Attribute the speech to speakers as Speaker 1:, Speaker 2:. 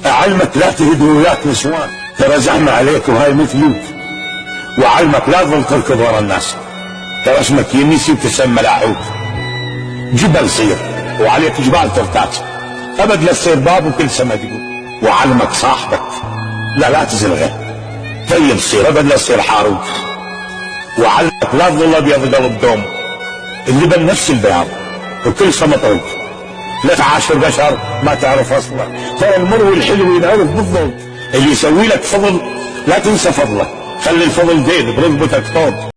Speaker 1: اعلمك لا تهدي وياك نسوان، ترى زحمه عليك وهاي مثلي. وعلمك لا تظل تركض ورا الناس، ترى اسمك ينسي وتسمى لاحوك. جبل صير وعليك جبال ترتاج، ابد لا تصير باب وكل سما تقول. وعلمك صاحبك لا تزلغه، طيب صير ابد لا تصير حاروق. وعلمك لا تظل ابيض قلب دوم، اللبن نفس البياض وكل سما طوق. لا تعاشر بشر ما تعرف اصله، ترى المر والحلو ينعرف بالضبط. اللي يسوي لك فضل لا تنسى فضله، خلي الفضل دين برغبتك طوب.